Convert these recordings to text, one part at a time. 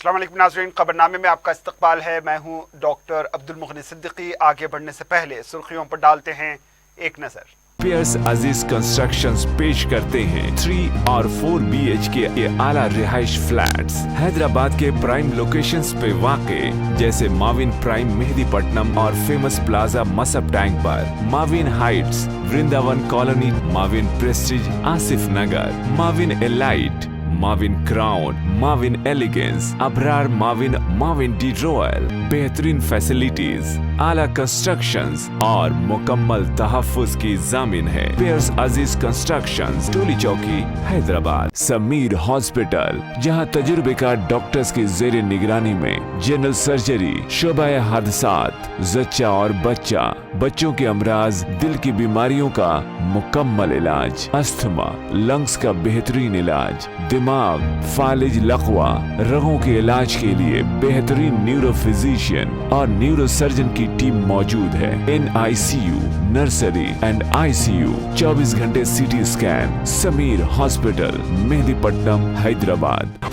अस्सलाम वालेकुम नाज़रीन, खबरनामे में आपका इस्तकबाल है। मैं हूं डॉक्टर अब्दुल मुगनी सिद्दीकी। आगे बढ़ने से पहले सुर्खियों पर डालते हैं एक नज़र। पियर्स अजीज कंस्ट्रक्शंस पेश करते हैं 3 और 4 BHK के आला रिहाइश फ्लैट्स हैदराबाद के प्राइम लोकेशंस पे वाक़े, जैसे माविन प्राइम मेहदीपट्टनम और फेमस प्लाजा मसब टैंक पर, Mavin heights Vrindavan colony, Mavin prestige Asif Nagar, Mavin elite, Mavin crown, Mavin elegance, Abrar Mavin, Mavin de royal, बेहतरीन फैसिलिटीज, आला कंस्ट्रक्शंस और मुकम्मल तहफ्फुज की जामिन है। पियर्स अजीज कंस्ट्रक्शंस, टोली चौकी, हैदराबाद। समीर हॉस्पिटल, जहां तजुर्बेकार डॉक्टर्स की जेर निगरानी में जनरल सर्जरी, शोबा हादसात, जच्चा और बच्चा, बच्चों के अमराज, दिल की बीमारियों का मुकम्मल इलाज, अस्थमा, लंग्स का बेहतरीन इलाज, दिमाग, फालिज, लकवा, रगों के इलाज के लिए बेहतरीन न्यूरो फिजिशियन और न्यूरो सर्जन की टीम मौजूद है। NICU, नर्सरी एंड ICU, 24 घंटे CT scan. Sameer hospital, Mehdipatnam, Hyderabad.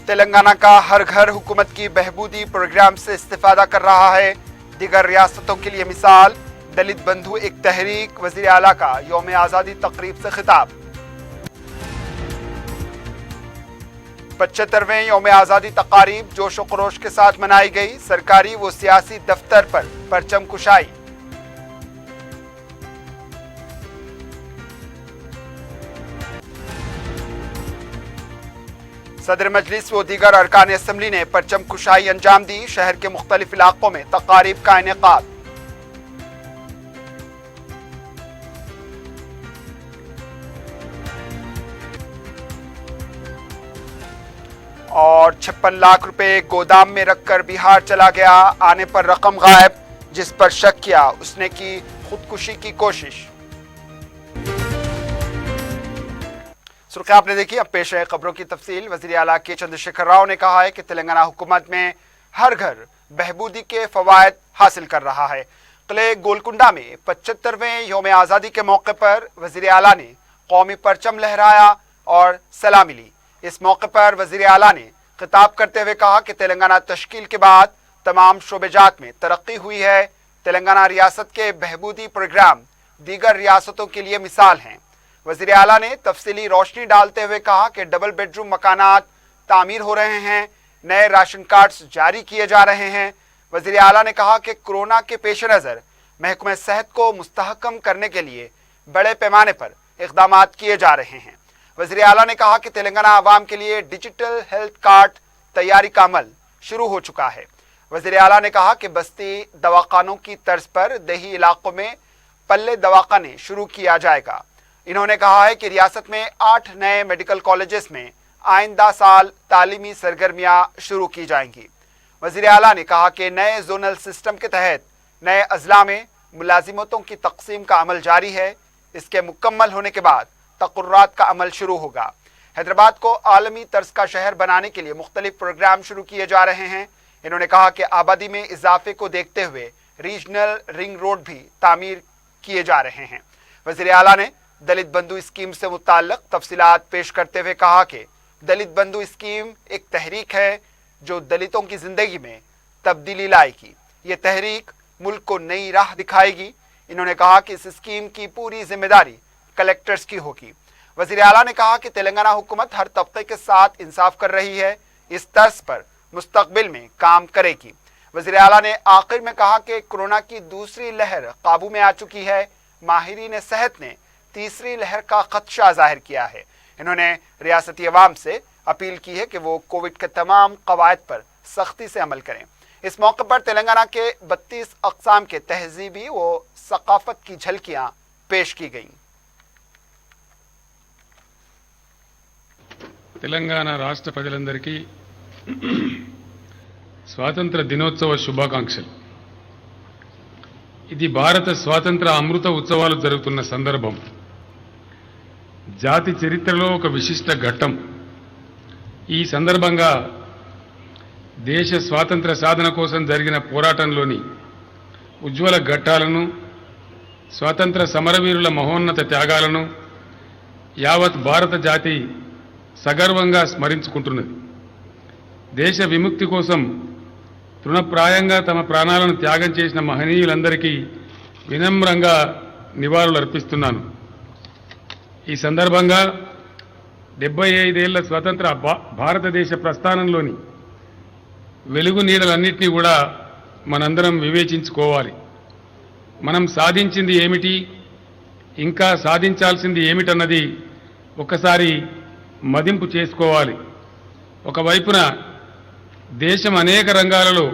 Telangana का हर घर हुकूमत की बहबूदी प्रोग्राम से इस्तिफादा कर रहा है। दीगर रियासतों के लिए मिसाल, दलित बंधु एक तहरीक, वजीर आला का यौम आज़ादी तकरीब से खिताब। 75वें यौम आज़ादी तकारीब जोश व खरोश के साथ मनाई गई। सरकारी व सियासी दफ्तर पर परचम कुशाई। सदर मजलिस व दीगर अरकान असम्बली ने परचम कुशाई अंजाम दी। शहर के मुख्तलिफ इलाकों में तकारीब का इनेकाद। और 56 लाख रुपए गोदाम में रखकर बिहार चला गया। आने पर रकम गायब। जिस पर शक किया उसने की खुदकुशी की कोशिश। सुर्खियां आपने देखी, अब पेश है खबरों की तफसील। वजीर आला के चंद्रशेखर राव ने कहा है कि तेलंगाना हुकूमत में हर घर बहबूदी के फवायद हासिल कर रहा है। किले गोलकुंडा में 75वें यौम आज़ादी के मौके पर वजीर आला ने कौमी परचम लहराया और सलामी ली। इस मौके पर वजीर आला ने खिताब करते हुए कहा कि तेलंगाना तश्कील के बाद तमाम शोबेजात में तरक्की हुई है। तेलंगाना रियासत के बहबूदी प्रोग्राम दीगर रियासतों के लिए मिसाल हैं। वजीर आला ने तफसीली रोशनी डालते हुए कहा कि डबल बेडरूम मकानात तामीर हो रहे हैं, नए राशन कार्ड्स जारी किए जा रहे हैं। वजीर आला ने कहा कि कोरोना के पेश नज़र महकमा सेहत को मुस्तहकम करने के लिए बड़े पैमाने पर इक़दाम किए जा रहे हैं। वजीर आला ने कहा कि तेलंगाना आवाम के लिए डिजिटल हेल्थ कार्ड तैयारी का अमल शुरू हो चुका है। वजीर आला ने कहा कि बस्ती दवाखानों की तर्ज पर देही इलाकों में पल्ले दवाखाने शुरू किया जाएगा। इन्होंने कहा है कि रियासत में 8 नए मेडिकल कॉलेजेस में आइंदा साल तालीमी सरगर्मियां शुरू की जाएंगी। वजीर आला ने कहा कि नए जोनल सिस्टम के तहत नए अजला में मुलाजिमतों की तकसीम का अमल जारी है। इसके मुकम्मल होने के बाद तक़र्रुरात का अमल शुरू होगा। हैदराबाद को आलमी तर्ज का शहर बनाने के लिए मुख्तलिफ प्रोग्राम शुरू किए जा रहे हैं। इन्होंने कहा कि आबादी में इजाफे को देखते हुए रीजनल रिंग रोड भी तामीर किए जा रहे हैं। वजीर आला ने दलित बंधु स्कीम से मुताल्लिक तफसीलात पेश करते हुए कहा कि दलित बंधु स्कीम एक तहरीक है जो दलितों की जिंदगी में तब्दीली लाएगी। ये तहरीक मुल्क को नई राह दिखाएगी। इन्होंने कहा कि इस स्कीम की पूरी जिम्मेदारी कलेक्टर्स की होगी। वजीर आला ने कहा कि तेलंगाना हुकूमत हर तबके के साथ इंसाफ कर रही है। इस तर्ज पर मुस्तकबिल में काम करेगी। वजीर आला ने आखिर में कहा कि कोरोना की दूसरी लहर काबू में आ चुकी है। माहिरीन सेहत ने तीसरी लहर का खदशा जाहिर किया है। इन्होंने रियासती अवाम से अपील की है कि वो कोविड के तमाम कवायद पर सख्ती से अमल करें। इस मौके पर तेलंगाना के 32 अक़साम के तहजीबी व सकाफत की झलकियां पेश की गईं। తెలంగాణ రాష్ట్ర ప్రజలందరికీ స్వాతంత్ర దినోత్సవ శుభాకాంక్షలు. ఇది భారత స్వాతంత్ర అమృత ఉత్సవాలు జరుగుతున్న సందర్భం. జాతి చరిత్రలో ఒక విశిష్ట ఘట్టం. ఈ సందర్భంగా దేశ స్వాతంత్ర సాధన కోసం జరిగిన పోరాటంలోని ఉజ్వల ఘట్టాలను, స్వాతంత్ర సమరవీరుల మహోన్నత త్యాగాలను యావత్ భారత జాతి సగర్వంగా స్మరించుకుంటున్నది. దేశ విముక్తి కోసం తృణప్రాయంగా తమ ప్రాణాలను త్యాగం చేసిన మహనీయులందరికీ వినమ్రంగా నివాళులు అర్పిస్తున్నాను. ఈ సందర్భంగా 75 ఏళ్ల స్వతంత్ర భారతదేశ ప్రస్థానంలోని వెలుగు నీడలన్నింటినీ కూడా మనందరం వివేచించుకోవాలి. మనం సాధించింది ఏమిటి, ఇంకా సాధించాల్సింది ఏమిటన్నది ఒకసారి మదింపు చేసుకోవాలి. ఒకవైపున దేశం అనేక రంగాలలో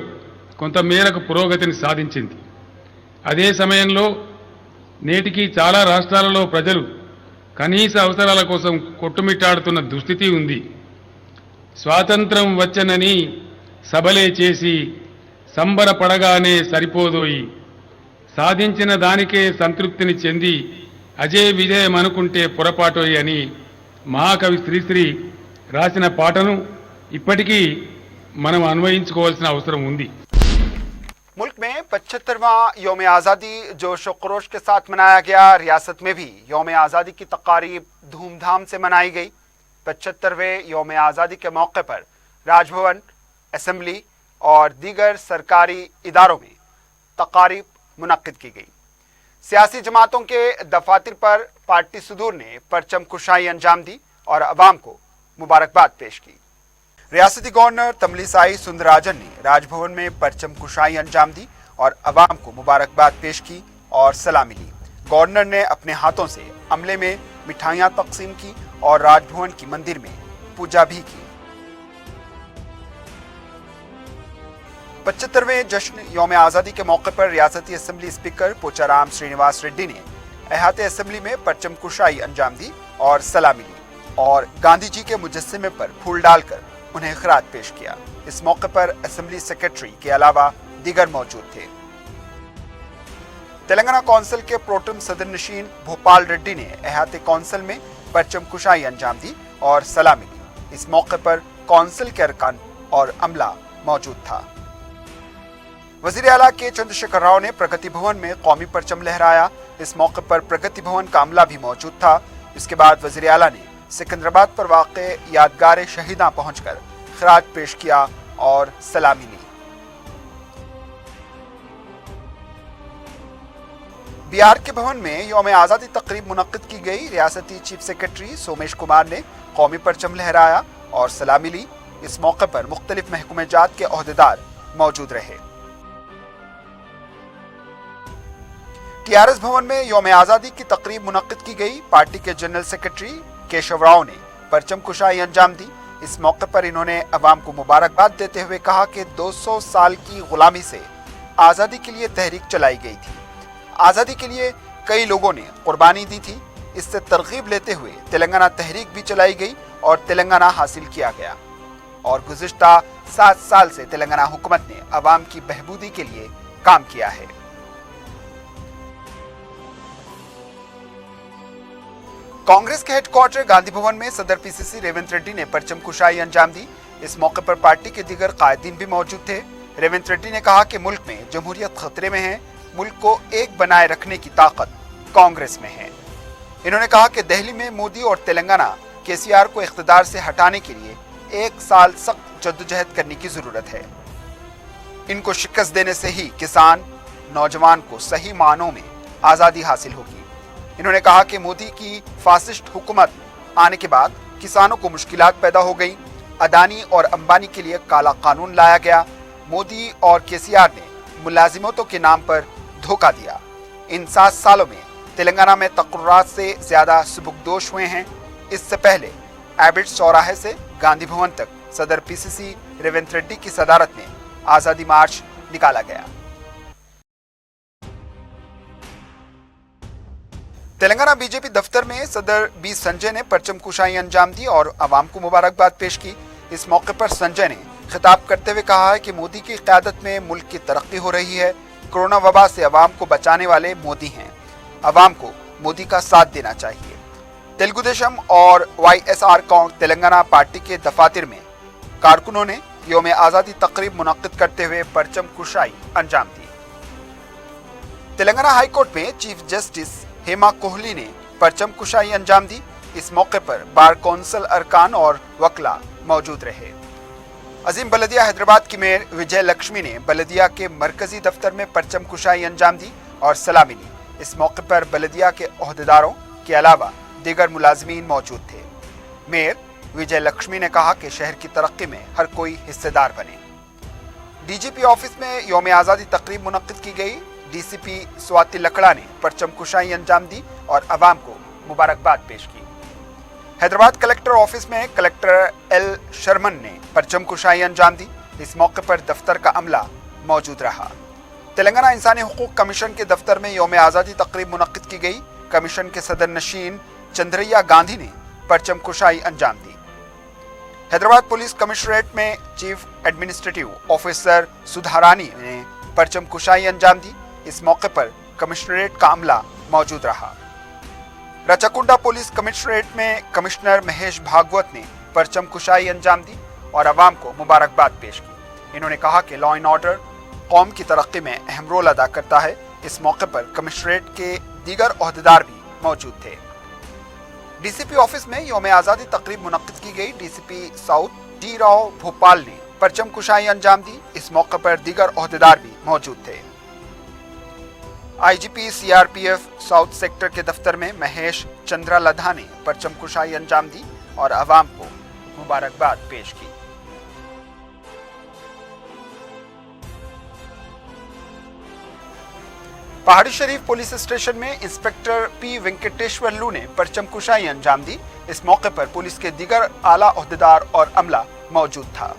కొంతమేరకు పురోగతిని సాధించింది. అదే సమయంలో నేటికి చాలా రాష్ట్రాలలో ప్రజలు కనీస అవసరాల కోసం కొట్టుమిట్టాడుతున్న దుస్థితి ఉంది. స్వాతంత్రం వచ్చనని సబలే చేసి సంబరపడగానే సరిపోదోయి, సాధించిన దానికే సంతృప్తిని చెంది అజే విజయం అనుకుంటే పొరపాటోయి అని మహాకవి శ్రీశ్రీ రాసిన పాటను ఇప్పటికీ మనం అన్వయించుకోవాల్సిన అవసరం ఉంది. मुल्क में 75वां यौम आज़ादी जोश व खरोश के साथ मनाया गया। रियासत में भी यौम आज़ादी की तकारीब धूमधाम से मनाई गई। 75वें यौम आज़ादी के मौके पर राजभवन, असेंबली और दीगर सरकारी इदारों में तकारीब मुनक्किद की गई। सियासी जमातों के दफातर पर पार्टी सदूर ने परचम कुशाई अंजाम दी और अवाम को मुबारकबाद पेश की। रियासती गवर्नर तमलिसाई सुंदरराजन ने राजभवन में परचम कुशाई अंजाम दी और अवाम को मुबारकबाद पेश की और सलामी ली। गवर्नर ने अपने हाथों से अमले में मिठाइयां तकसीम की और राजभवन की मंदिर में पूजा भी की। 75वें जश्न यौम आज़ादी के मौके पर रियासती असेंबली स्पीकर पोचाराम श्रीनिवास रेड्डी ने अहाते असेंबली में परचम कुशाई अंजाम दी और सलामी ली और गांधी जी के मुजस्समे पर फूल डालकर उन्हें खिरात पेश किया। इस मौके पर असेंबली सेक्रेटरी के अलावा दीगर मौजूद थे। तेलंगाना कौंसिल के प्रोटेम सदर नशीन भोपाल रेड्डी ने अहाते कौंसिल में परचम कुशाई अंजाम दी और सलामी ली। इस मौके पर कौंसिल के अरकान और अमला मौजूद था। वजीर आला के चंद्रशेखर राव ने प्रगति भवन में कौमी परचम लहराया। इस मौके पर प्रगति भवन का अमला भी मौजूद था। इसके बाद वजीर आला ने सिकंदराबाद पर वाक़े यादगार शहीदा पहुंचकर खिराज पेश किया और सलामी ली। बिहार के भवन में यौम आज़ादी तकरीब मुनक्किद की गई। रियासती चीफ सेक्रेटरी सोमेश कुमार ने कौमी परचम लहराया और सलामी ली। इस मौके पर मुख्तलिफ महकमे जात के ओहदेदार मौजूद रहे। टीआरएस भवन में यौम आज़ादी की तकरीब मुनक्किद की गई। पार्टी के जनरल सेक्रेटरी केशव राव ने परचम कुशाई अंजाम दी। इस मौके पर इन्होंने अवाम को मुबारकबाद देते हुए कहा कि 200 साल की गुलामी से आज़ादी के लिए तहरीक चलाई गई थी। आज़ादी के लिए कई लोगों ने कुर्बानी दी थी। इससे तरगीब लेते हुए तेलंगाना तहरीक भी चलाई गई और तेलंगाना हासिल किया गया और गुज़िश्ता 7 साल से तेलंगाना हुकूमत ने अवाम की बहबूदी के लिए काम किया है। कांग्रेस के हेडक्वार्टर गांधी भवन में सदर पीसीसी रेवंत रेड्डी ने परचम कुशाई अंजाम दी। इस मौके पर पार्टी के दीगर कायदीन भी मौजूद थे। रेवंत रेड्डी ने कहा कि मुल्क में जमहूरियत खतरे में है, मुल्क को एक बनाए रखने की ताकत कांग्रेस में है। इन्होंने कहा कि दिल्ली में मोदी और तेलंगाना केसीआर को इख्तिदार से हटाने के लिए 1 साल सख्त जद्दोजहद करने की जरूरत है। इनको शिकस्त देने से ही किसान, नौजवान को सही मानों में आज़ादी हासिल होगी। इन्होंने कहा कि मोदी की फासिस्ट हुकूमत आने के बाद किसानों को मुश्किलात पैदा हो गई। अदानी और अंबानी के लिए काला कानून लाया गया। मोदी और केसीआर ने मुलाजिमतों के नाम पर धोखा दिया। इन 7 सालों में तेलंगाना में तकर्रुरात से ज्यादा सुबुकदोश हुए हैं। इससे पहले एबिट चौराहे से गांधी भवन तक सदर पीसीसी रेवंत रेड्डी की सदारत में आज़ादी मार्च निकाला गया। तेलंगाना बीजेपी दफ्तर में सदर बी संजय ने परचम कुशाई अंजाम दी और अवाम को मुबारकबाद पेश की। इस मौके पर संजय ने खिताब करते हुए कहा है कि मोदी की क़यादत में मुल्क की तरक्की हो रही है। कोरोना वबा से अवाम को बचाने वाले मोदी हैं। अवाम को मोदी का साथ देना चाहिए। तेलुगु देशम और YSR तेलंगाना पार्टी के दफातर में कारकुनों ने यौम आज़ादी तकरीब मुनक्किद करते हुए परचम कुशाई अंजाम दी। तेलंगाना हाईकोर्ट में चीफ जस्टिस हेमा कोहली ने परचम कुशाई अंजाम दी। इस मौके पर बार कौंसिल अरकान और वकला मौजूद रहे। अजीम बलदिया हैदराबाद की मेयर विजय लक्ष्मी ने बलदिया के मरकजी दफ्तर में परचम कुशाई अंजाम दी और सलामी ली। इस मौके पर बलदिया के ओहदेदारों के अलावा दीगर मुलाजमीन मौजूद थे। मेयर विजय लक्ष्मी ने कहा कि शहर की तरक्की में हर कोई हिस्सेदार बने। डीजीपी ऑफिस में यौम आज़ादी तकरीब मुनक्किद की गई। डीसीपी स्वाति लकड़ा ने परचम कुशाई अंजाम दी और अवाम को मुबारकबाद पेश की। हैदराबाद कलेक्टर ऑफिस में कलेक्टर एल शर्मन ने परचम कुशाई अंजाम दी। इस मौके पर दफ्तर का अमला मौजूद रहा। तेलंगाना इंसानी हुकूक कमीशन के दफ्तर में यौम आज़ादी तकरीब मुनक्किद की गई। कमीशन के सदर नशीन चंद्रैया गांधी ने परचम कुशाई अंजाम दी। हैदराबाद पुलिस कमिश्नरेट में चीफ एडमिनिस्ट्रेटिव ऑफिसर सुधारानी ने परचम कुशाई अंजाम दी। इस मौके पर कमिश्नरेट का अमला मौजूद रहा। रचाकुंडा पुलिस कमिश्नरेट में कमिश्नर महेश भागवत ने परचम कुशाई अंजाम दी और अवाम को मुबारकबाद पेश की। इन्होंने कहा कि लॉ एंड ऑर्डर कौम की तरक्की में अहम रोल अदा करता है। इस मौके पर कमिश्नरेट के दीगर ओहदेदार भी मौजूद थे। डीसीपी ऑफिस में यौम आज़ादी तकरीब मुनक्किद की गई। DCP south D Rao Bhopal ने परचम कुशाई अंजाम दी। इस मौके पर दीगर ओहदेदार भी मौजूद थे। आईजीपी सीआरपीएफ साउथ सेक्टर के दफ्तर में महेश चंद्रा लधा ने परचम कुशाई अंजाम दी और अवाम को मुबारकबाद पेश की। पहाड़ी शरीफ पुलिस स्टेशन में इंस्पेक्टर पी वेंकटेश्वरलू ने परचम कुशाई अंजाम दी। इस मौके पर पुलिस के दीगर आला ओहदेदार और अमला मौजूद था।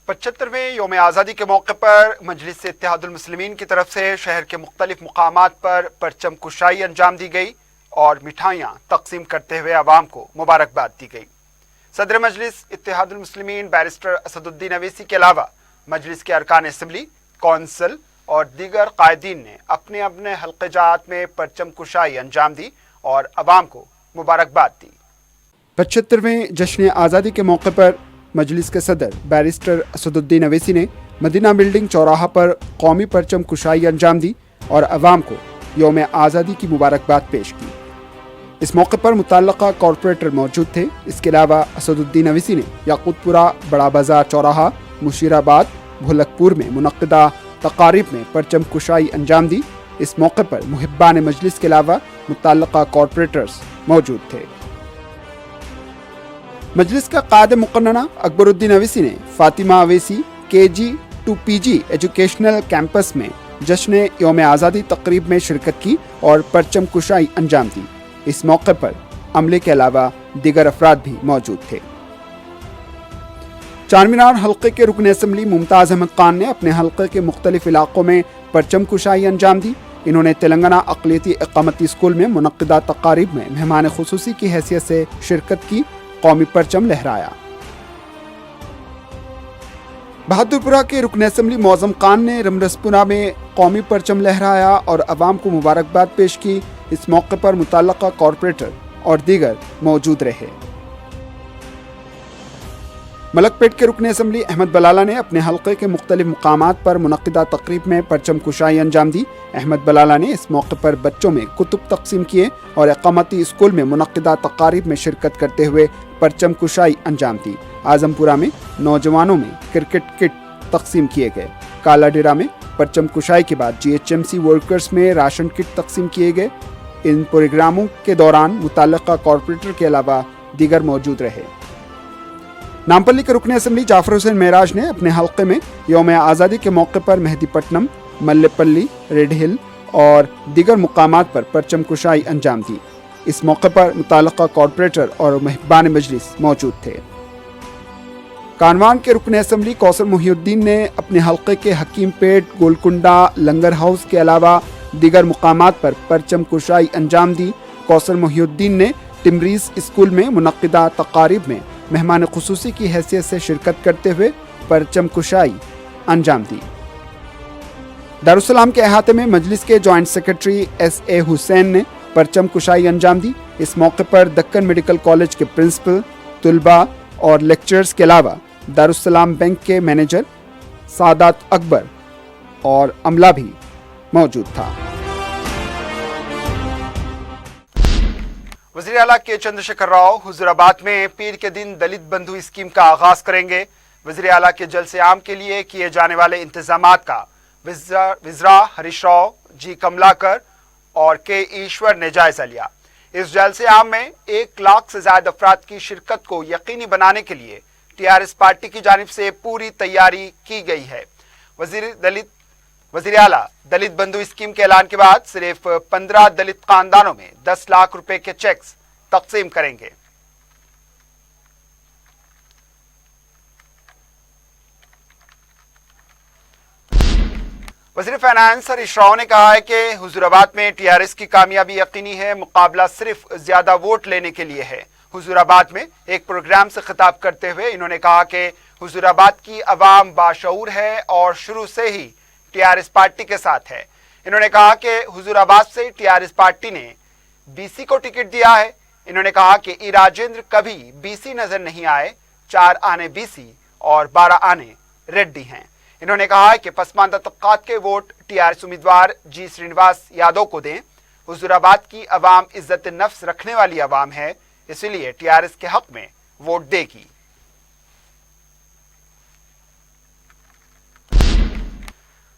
पचहत्तरवें यौम आज़ादी के मौके पर मजलिस इत्तेहादुल मुस्लिमीन की तरफ से शहर के मुख्तलिफ मुकामात पर परचम कुशाई अंजाम दी गई और मिठाइयाँ तकसीम करते हुए अवाम को मुबारकबाद दी गई। सदर मजलिस इत्तेहादुल मुस्लिमीन बैरिस्टर असदुद्दीन अवैसी के अलावा मजलिस के अरकान असम्बली, कौंसिल और दीगर कायदीन ने अपने अपने हल्क़े-जात में परचम कुशाई अंजाम दी और अवाम को मुबारकबाद दी। 75वें जश्न आज़ादी के मौके पर मजलिस के सदर बैरिस्टर असदुद्दीन अवैसी ने मदीना बिल्डिंग चौराहा पर कौमी परचम कुशाई अंजाम दी और अवाम को यौम आज़ादी की मुबारकबाद पेश की। इस मौके पर मुतल्लका कॉरपोरेटर मौजूद थे। इसके अलावा असदुद्दीन अवैसी ने याकूतपुरा, बड़ा बाजार चौराहा, मुशीराबाद, भुलकपुर में मुनक्किदा तकारीब में परचम कुशाई अंजाम दी। इस मौके पर मुहिब्बान मजलिस के अलावा मुतल्लका कॉरपोरेटर्स मौजूद थे। मजलिस का कायद मुकन्नना अकबरुद्दीन अवैसी ने Fatima Owaisi KG to PG educational campus में जश्न यौम आज़ादी तकरीब में शिरकत की और परचम कुशाई अंजाम दी। इस मौके पर अमले के अलावा दीगर अफराद भी मौजूद थे। चारमीनार हल्के के रुकन असम्बली मुमताज़ अहमद खान ने अपने हल्के के मुख्तलिफ इलाकों में परचम कुशाई अंजाम दी। इन्होंने तेलंगाना अक़लियती इक़ामती स्कूल में मुनक्किदा तक़ारीब में मेहमान खुसूसी की हैसियत से शिरकत की, कौमी परचम लहराया। बहादुरपुरा के रुकन असम्बली मौज़म खान ने रमरसपुरा में कौमी परचम लहराया और अवाम को मुबारकबाद पेश की। इस मौके पर मुतल्लका कॉरपोरेटर और दीगर मौजूद रहे। मलकपेट के रुकन असम्बली अहमद बलाला ने अपने हल्के के मुख्तलिफ मुकामात पर मुनक्किदा तकरीब में परचम कुशाई अंजाम दी। अहमद बलाला ने इस मौके पर बच्चों में कुतुब तकसीम किए और इक़ामती स्कूल में मुनक्किदा तकारीब में शिरकत करते हुए परचम कुशाई अंजाम दी। आजमपुरा में नौजवानों में क्रिकेट किट तकसीम किए गए। कालाडेरा में परचम कुशाई के बाद GHMC वर्कर्स में राशन किट तकसीम किए गए। इन प्रोग्रामों के दौरान मुतल्लिका कॉरपोरेटर के अलावा दीगर मौजूद रहे। नामपल्ली के रुकन असम्बली जाफर हुसैन मेराज ने अपने हल्के में यौम आज़ादी के मौके पर मेहदीपट्टनम, मल्लेपल्ली, रेड हिल और दीगर मुकामात पर परचम कुशाई अंजाम दी। इस मौके पर मुतल्लिका कॉरपोरेटर और मेहबान मजलिस मौजूद थे। कानवान के रुकन असम्बली कौसर मुहिउद्दीन ने अपने हल्के के हकीम पेट, गोलकुंडा, लंगर हाउस के अलावा दीगर मुकामात पर परचम कुशाई अंजाम दी। कौसर मुहिउद्दीन ने टिमरीज स्कूल में मुनक्किदा तकारीब में मेहमान खुसूसी की हैसियत से शिरकत करते हुए परचम कुशाई अंजाम दी। दारुस्सलाम के अहाते में मजलिस के जॉइंट सेक्रेटरी SA हुसैन ने परचम कुशाई अंजाम दी। इस मौके पर दक्कन मेडिकल कॉलेज के प्रिंसिपल, तुलबा और लेक्चरर्स के अलावा दारुस्सलाम बैंक के मैनेजर सादात अकबर, और अमला भी मौजूद था। वज़ीर आला के चंद्रशेखर राव हुजूराबाद में पीर के दिन दलित बंधु स्कीम का आगाज करेंगे। वज़ीर आला के जलसे आम के लिए किए जाने वाले इंतजामात का वज़रा हरीश राव, जी कमलाकर और के ईश्वर ने जायजा लिया। इस जलसे आम में 1 लाख से ज्यादा अफराद की शिरकत को यकीनी बनाने के लिए टीआरएस पार्टी की जानिब से पूरी तैयारी की गई है। वज़ीर आला दलित बंधु स्कीम के ऐलान के बाद सिर्फ 15 दलित खानदानों में 10 लाख रुपए के चेक्स तकसीम करेंगे। वज़ीर फाइनेंस हरीश राव ने कहा है कि हुजूराबाद में टीआरएस की कामयाबी यकीनी है, मुकाबला सिर्फ ज्यादा वोट लेने के लिए है। हुजूराबाद में एक प्रोग्राम से खिताब करते हुए इन्होंने कहा कि हुजूराबाद की अवाम बाशऊर है और शुरू से ही टीआरएस पार्टी के साथ है। इन्होंने कहा कि हुजूराबाद से टीआरएस पार्टी ने बीसी को टिकट दिया है। इन्होंने कहा कि ई राजेंद्र कभी बीसी नजर नहीं आए, 4 आने बीसी और 12 आने रेड्डी हैं। इन्होंने कहा है कि पसमानदा तबकात के वोट टीआरएस उम्मीदवार जी श्रीनिवास यादव को दें। हुजूराबाद की अवाम इज्जत नफ्स रखने वाली अवाम है, इसलिए टीआरएस के हक में वोट देगी।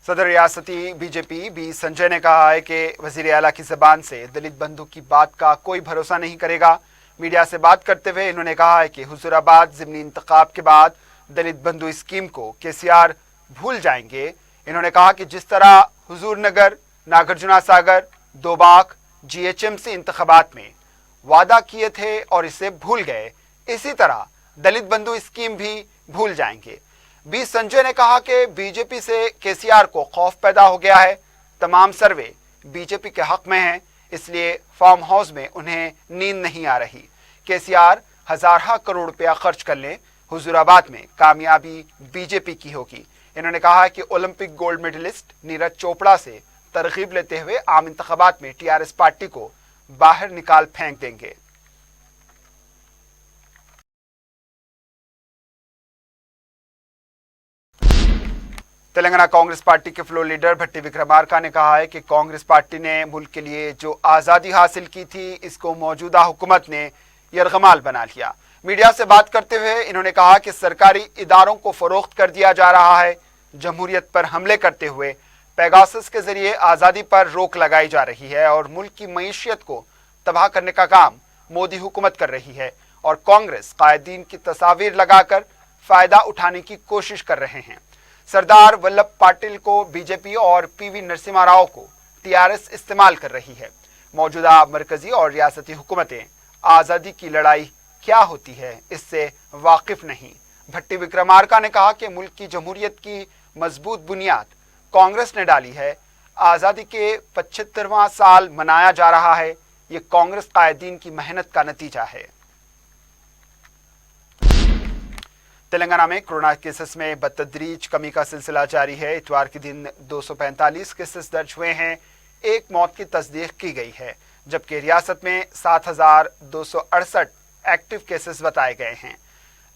सदर रियासती बीजेपी बी संजय ने कहा है कि वजीर आला की जबान से दलित बंधु की बात का कोई भरोसा नहीं करेगा। मीडिया से बात करते हुए इन्होंने कहा है कि हुजूराबाद ज़िमनी इंतखाब के बाद दलित बंधु स्कीम को केसीआर भूल जाएंगे। इन्होंने कहा कि जिस तरह हुजूर नगर, नागार्जुना सागर, दोबाक, जीएचएमसी इंतखाबात में वादा किए थे और इसे भूल गए, इसी तरह दलित बंधु स्कीम भी भूल जाएंगे। बी संजय ने कहा कि बीजेपी से केसीआर को खौफ पैदा हो गया है। तमाम सर्वे बीजेपी के हक में हैं, इसलिए फार्म हाउस में उन्हें नींद नहीं आ रही। केसीआर हजारों करोड़ रुपया खर्च कर लें, हुजूराबाद में कामयाबी बीजेपी की होगी। इन्होंने कहा कि Olympic gold medalist Neeraj Chopra से तरगीब लेते हुए आम इंतखाबात में टीआरएस पार्टी को बाहर निकाल फेंक देंगे। तेलंगाना कांग्रेस पार्टी के फ्लोर लीडर भट्टी विक्रमार्का ने कहा है कि कांग्रेस पार्टी ने मुल्क के लिए जो आज़ादी हासिल की थी, इसको मौजूदा हुकूमत ने यरगमाल बना लिया। मीडिया से बात करते हुए इन्होंने कहा कि सरकारी इदारों को फरोख्त कर दिया जा रहा है। जमहूरियत पर हमले करते हुए पेगासस के जरिए आज़ादी पर रोक लगाई जा रही है और मुल्क की मईशियत को तबाह करने का काम मोदी हुकूमत कर रही है और कांग्रेस कायदीन की तस्वीर लगाकर फायदा उठाने की कोशिश कर रहे हैं। सरदार वल्लभ पाटिल को बीजेपी और पीवी नरसिम्हा राव को टीआरएस इस्तेमाल कर रही है। मौजूदा मरकजी और रियासती हुकूमतें आज़ादी की लड़ाई क्या होती है इससे वाकिफ नहीं। भट्टी विक्रमार्का ने कहा कि मुल्क की जमहूरियत की मजबूत बुनियाद कांग्रेस ने डाली है। आज़ादी के 75वां साल मनाया जा रहा है, ये कांग्रेस कायदीन की मेहनत का नतीजा है। तेलंगाना में कोरोना केसेस में बतदरीज कमी का सिलसिला जारी है। इतवार के दिन 245 केसेस दर्ज हुए हैं, 1 मौत की तस्दीक की गई है, जबकि रियासत में 7,268 एक्टिव केसेस बताए गए हैं।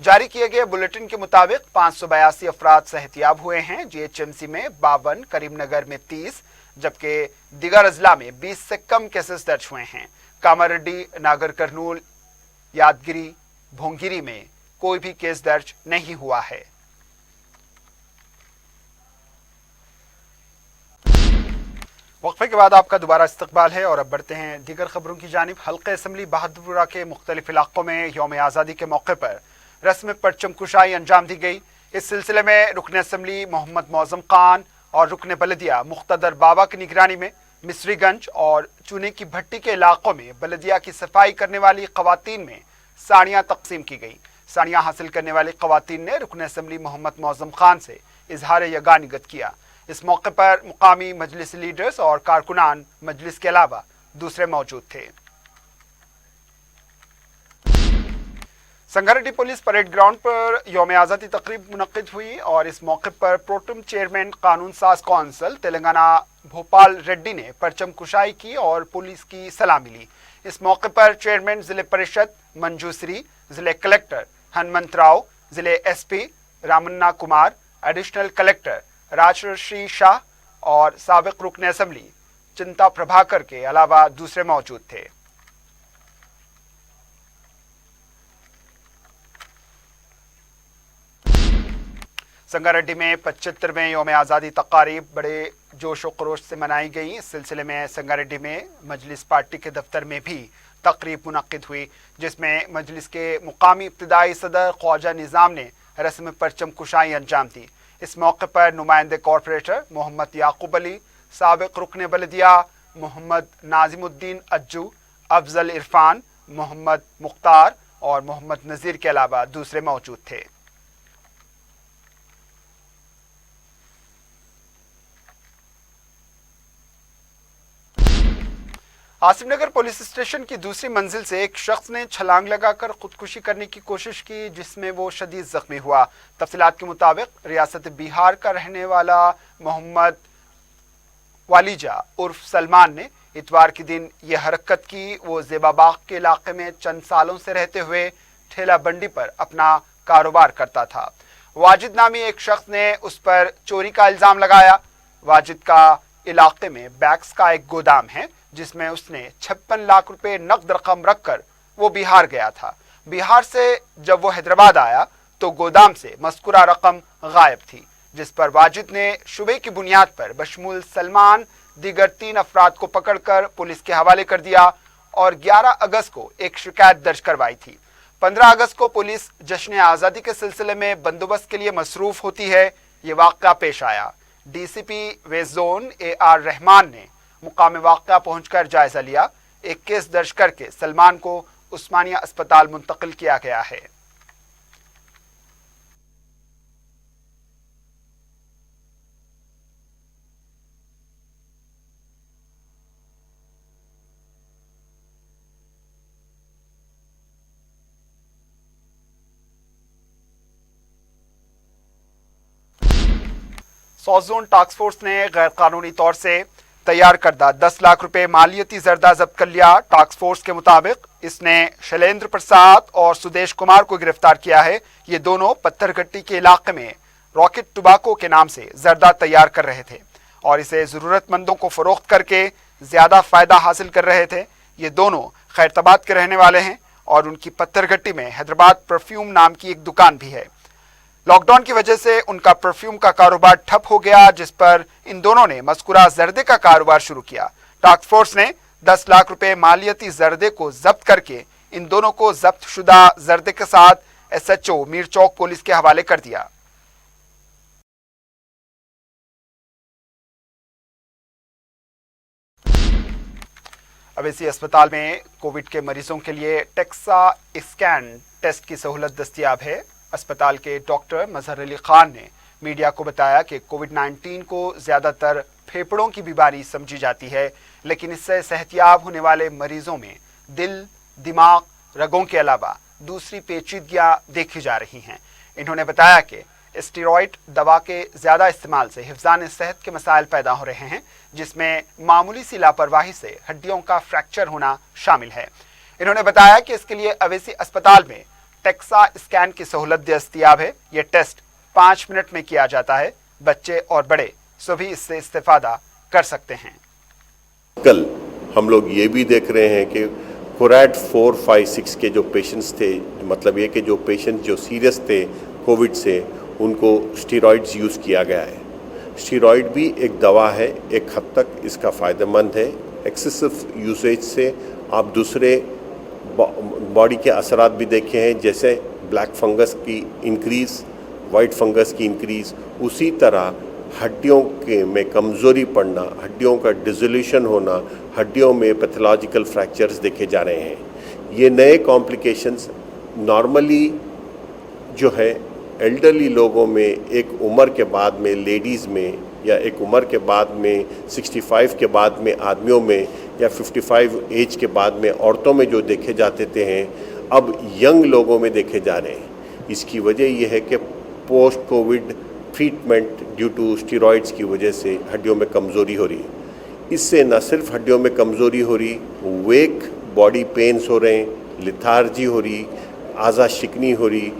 जारी किए गए बुलेटिन के मुताबिक 582 अफराद सेहतियाब हुए हैं। जीएचएमसी में 52, करीमनगर में 30, जबकि दिगर अजला में 20 से कम केसेस दर्ज हुए हैं। कामारेड्डी, नागर कर्नूल, यादगिरी, भोंगिरी में कोई भी केस दर्ज नहीं हुआ है। वक्फे के बाद आपका दोबारा इस्तकबाल है और अब बढ़ते हैं दीगर खबरों की जानिब। हल्के असम्बली बहादुरपुरा के मुख्तलिफ इलाकों में यौम आज़ादी के मौके पर रस्म परचम कुशाई अंजाम दी गई। इस सिलसिले में रुकन असम्बली मोहम्मद मौज़म खान और रुकन बलदिया मुख्तदर बाबा की निगरानी में मिस्रीगंज और चूने की भट्टी के इलाकों में बलदिया की सफाई करने वाली खवातीन में साड़ियाँ तकसीम की गई। साड़ियाँ हासिल करने वाली खवातीन ने रुकन असम्बली मोहम्मद मौज़म खान से इजहार यगानिगत किया। इस मौके पर मुकामी मजलिस लीडर्स और कारकुनान मजलिस के अलावा दूसरे मौजूद थे। संगारेड्डी पुलिस परेड ग्राउंड पर यौम आज़ादी तकरीब मुनक्किद हुई और इस मौके पर प्रोटेम चेयरमैन कानून साज कौंसिल तेलंगाना भोपाल रेड्डी ने परचम कुशाई की और पुलिस की सलामी ली। इस मौके पर चेयरमैन जिले परिषद मंजूश्री, जिले कलेक्टर हनुमंत राव, जिले SP Ramanna Kumar, additional collector Rajshri Shah, اور سابق رکن اسمبلی चिंता प्रभाकर के अलावा दूसरे मौजूद थे। संगारेड्डी में 75वें यौम आज़ादी तकारीब बड़े जोश व खरोश से मनाई गई। इस सिलसिले में संगारेड्डी में मजलिस पार्टी के दफ्तर में भी तकरीब मुनक्किद हुई, जिसमें मजलिस के मुकामी इब्तिदाई सदर ख्वाजा निज़ाम ने रस्म परचम कुशाई अंजाम दी। इस मौके पर नुमाइंदे कॉरपोरेटर मोहम्मद याकूब अली, साबिक रुकन बलदिया मोहम्मद नाजिमुद्दीन अज्जू, अफजल इरफान, मोहम्मद मुख्तार और मोहम्मद नज़ीर के अलावा दूसरे मौजूद थे। आसिफनगर पुलिस स्टेशन की दूसरी मंजिल से एक शख्स ने छलांग लगाकर खुदकुशी करने की कोशिश की, जिसमें वो शदीद जख्मी हुआ। तफसीलात के मुताबिक रियासत बिहार का रहने वाला मोहम्मद वालीजा उर्फ सलमान ने इतवार के दिन यह हरकत की। वो ज़ेबाबाग के इलाके में चंद सालों से रहते हुए ठेला बंडी पर अपना कारोबार करता था। वाजिद नामी एक शख्स ने उस पर चोरी का इल्ज़ाम लगाया। वाजिद का इलाके में बैग्स का एक गोदाम है, जिसमें उसने 56 लाख रुपए नकद रकम रखकर वो बिहार गया था। बिहार से जब वो हैदराबाद आया तो गोदाम से मज़कूरा रकम गायब थी, जिस पर वाजिद ने शुबे की बुनियाद पर बशमूल सलमान दीगर 3 अफराद को पकड़कर पुलिस के हवाले कर दिया और 11 अगस्त को एक शिकायत दर्ज करवाई थी। 15 अगस्त को पुलिस जश्न आज़ादी के सिलसिले में बंदोबस्त के लिए मसरूफ होती है। ये वाक़या पेश आया। DCP west zone AR Rahman ने मुकाम वाक़या पहुंचकर जायजा लिया। एक केस दर्ज करके सलमान को उस्मानिया अस्पताल मुंतकिल किया गया है। साउथ जोन टास्क फोर्स ने गैर कानूनी तौर से तैयार करदा 10 लाख रुपए मालियती जर्दा जब्त कर लिया। टास्क फोर्स के मुताबिक इसने शैलेंद्र प्रसाद और सुदेश कुमार को गिरफ्तार किया है। ये दोनों पत्थरगट्टी के इलाके में रॉकेट टुबाको के नाम से जर्दा तैयार कर रहे थे और इसे जरूरतमंदों को फरोख्त करके ज्यादा फायदा हासिल कर रहे थे। ये दोनों खैरताबाद के रहने वाले हैं और उनकी पत्थरगट्टी में हैदराबाद परफ्यूम नाम की एक दुकान भी है। लॉकडाउन की वजह से उनका परफ्यूम का कारोबार ठप हो गया, जिस पर इन दोनों ने मज़कूरा जर्दे का कारोबार शुरू किया। टास्क फोर्स ने 10 लाख रुपए मालियती जर्दे को जब्त करके इन दोनों को जब्त शुदा जर्दे के साथ SHO मीर चौक पुलिस के हवाले कर दिया। अवेसी अस्पताल में कोविड के मरीजों के लिए टेक्सा स्कैन टेस्ट की सहूलत दस्तयाब है। अस्पताल के डॉक्टर मजहर अली खान ने मीडिया को बताया कि कोविड-19 को ज़्यादातर फेफड़ों की बीमारी समझी जाती है, लेकिन इससे सेहतियाब होने वाले मरीजों में दिल, दिमाग, रगों के अलावा दूसरी पेचीदगियां देखी जा रही हैं। इन्होंने बताया कि स्टेरॉइड दवा के ज़्यादा इस्तेमाल से हिफ्ज़ान सेहत के मसाइल पैदा हो रहे हैं, जिसमें मामूली सी लापरवाही से हड्डियों का फ्रैक्चर होना शामिल है। इन्होंने बताया कि इसके लिए अवेसी अस्पताल में टेक्सा स्कैन की सहूलत दस्तयाब है। ये टेस्ट 5 मिनट में किया जाता है। बच्चे और बड़े सभी इससे इस्तेफादा कर सकते हैं। कल हम लोग ये भी देख रहे हैं कि कोरैड 4, 5, 6 के जो पेशेंट्स थे, मतलब ये कि जो पेशेंट्स जो सीरियस थे कोविड से, उनको स्टेरॉइड्स यूज़ किया गया है। स्टेरॉइड भी एक दवा है, एक हद तक इसका फ़ायदेमंद है। एक्सेसिव यूसेज से आप दूसरे बॉडी के असरात भी देखे हैं, जैसे ब्लैक फंगस की इंक्रीज़, वाइट फंगस की इंक्रीज़। उसी तरह हड्डियों में कमज़ोरी पड़ना, हड्डियों का डिसोल्यूशन होना, हड्डियों में पैथोलॉजिकल फ्रैक्चर्स देखे जा रहे हैं। ये नए कॉम्प्लिकेशंस नॉर्मली जो है एल्डरली लोगों में एक उम्र के बाद में, लेडीज़ में, या एक उम्र के बाद में 65 के बाद में आदमियों में, या 55 एज के बाद में औरतों में जो देखे जाते थे, अब यंग लोगों में देखे जा रहे हैं। इसकी वजह यह है कि post covid treatment due to steroids की वजह से हड्डियों में कमज़ोरी हो रही है। इससे न सिर्फ हड्डियों में कमज़ोरी हो रही, वेक बॉडी पेन्स हो रहे हैं, लिथार्जी हो रही, आज़ा शिकनी हो रही,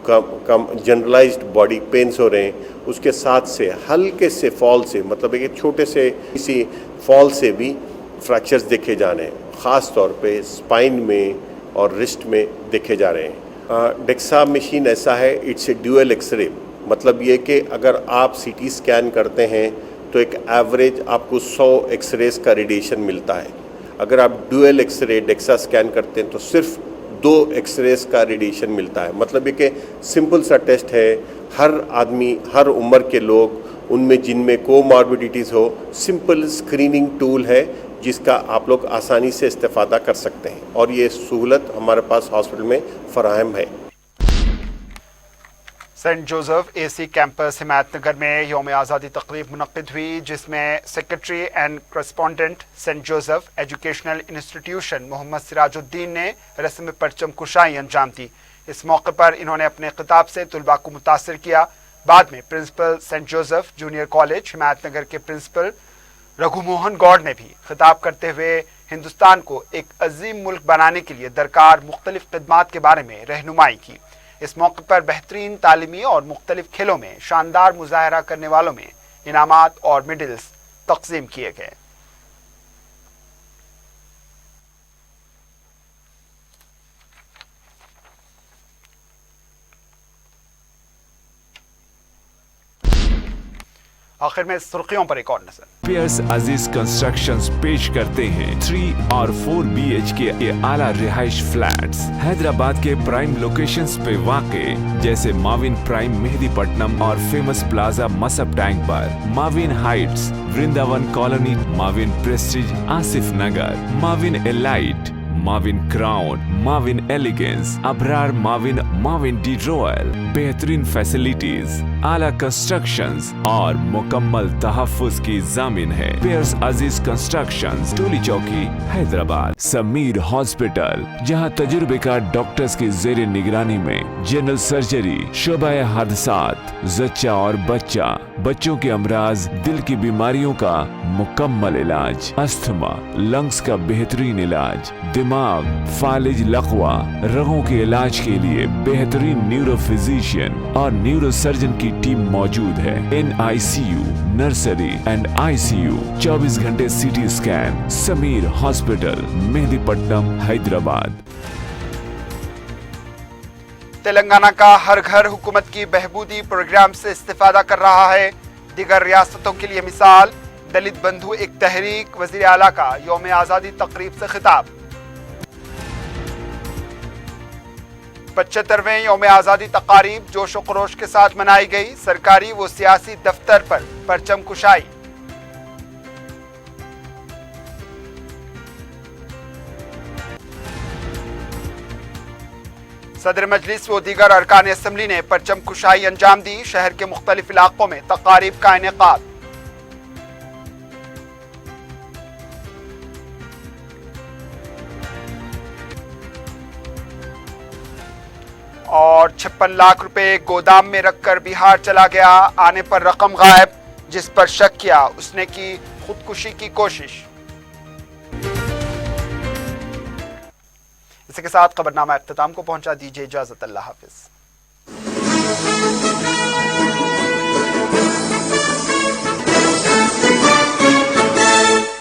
कम जनरलाइज्ड बॉडी पेन्स हो रहे हैं, उसके साथ से हल्के से फॉल से, मतलब एक छोटे से किसी फॉल से भी फ्रैक्चर्स देखे जा रहे हैं, ख़ास तौर पे स्पाइन में और रिस्ट में देखे जा रहे हैं। डेक्सा मशीन ऐसा है, इट्स ए ड्यूअल एक्सरे, मतलब ये कि अगर आप सीटी स्कैन करते हैं तो एक एवरेज आपको 100 एक्सरेज का रेडिएशन मिलता है। अगर आप ड्यूअल एक्सरे डेक्सा स्कैन करते हैं तो सिर्फ 2 एक्सरेज का रेडिएशन मिलता है। मतलब ये कि सिंपल सा टेस्ट है, हर आदमी, हर उम्र के लोग, उनमें जिनमें कोमॉर्बिडिटीज़ हो, सिंपल स्क्रीनिंग टूल है जिसका आप लोग आसानी से इस्तेफादा कर सकते हैं और ये सहूलत हमारे पास हॉस्पिटल में फराहम है। Saint Joseph AC campus Himayatnagar में यौम आज़ादी तकरीब मुनक्किद हुई, जिसमें secretary and correspondent saint Joseph educational institution Mohammed Sirajuddin ने रस्म परचम कुशाई अंजाम दी। इस मौके पर इन्होंने अपने खिताब से तुलबा को मुतासिर किया। बाद में principal saint Joseph junior college Himayatnagar के प्रिंसिपल रघु मोहन गौड़ ने भी खिताब करते हुए हिंदुस्तान को एक अजीम मुल्क बनाने के लिए दरकार मुख्तलिफ खिदमात के बारे में रहनुमाई की। इस मौके पर बेहतरीन तालीमी और मुख्तलिफ खेलों में शानदार मुजाहरा करने वालों में इनामात और मेडल्स तक़सीम किए गए। आखिर में सुर्खियों पर एक और नजर। पियर्स अजीज कंस्ट्रक्शंस पेश करते हैं 3 और 4 BHK के आला रिहाइश फ्लैट्स हैदराबाद के प्राइम लोकेशंस पे वाक़े, जैसे माविन प्राइम मेहदीपट्टनम और फेमस प्लाजा मसब टैंक पर, Mavin heights Vrindavan colony, Mavin prestige Asif Nagar, Mavin elite, Mavin crown, Mavin elegance, Abrar Mavin, Mavin de royal, बेहतरीन फैसिलिटीज, आला कंस्ट्रक्शंस और मुकम्मल तहफ्फुज की जामिन है। पियर्स अजीज कंस्ट्रक्शंस, टोली चौकी, हैदराबाद। समीर हॉस्पिटल, जहां तजुर्बेकार डॉक्टर्स की जेर निगरानी में जनरल सर्जरी, शोबाए हादसात, जच्चा और बच्चा, बच्चों के अमराज, दिल की बीमारियों का मुकम्मल इलाज, अस्थमा, लंग्स का बेहतरीन इलाज, दिमाग, फालिज, लकवा, रगों के इलाज के लिए बेहतरीन न्यूरो फिजिशियन और न्यूरो सर्जन की टीम मौजूद है। NICU, नर्सरी एंड ICU, 24 घंटे CT scan. Sameer hospital, Mehdipatnam, Hyderabad. Telangana का हर घर हुकूमत की बहबूदी प्रोग्राम से इस्तेफादा कर रहा है। दीगर रियासतों के लिए मिसाल, दलित बंधु एक तहरीक, वजीर आला का यौम आज़ादी तकरीब से खिताब। 75वें यौम आज़ादी तकारीब जोश व खरोश के साथ मनाई गई। सरकारी व सियासी दफ्तर पर परचम कुशाई। सदर मजलिस व दीगर अरकान असम्बली ने परचम कुशाई अंजाम दी। शहर के मुख्तलिफ इलाकों में तकारीब का इनेकाद। और 56 लाख रुपए गोदाम में रखकर बिहार चला गया, आने पर रकम गायब। जिस पर शक किया उसने की खुदकुशी की कोशिश। इसी के साथ खबरनामा इख्तिताम को पहुंचा। दीजिए इजाजत, अल्लाह हाफिज।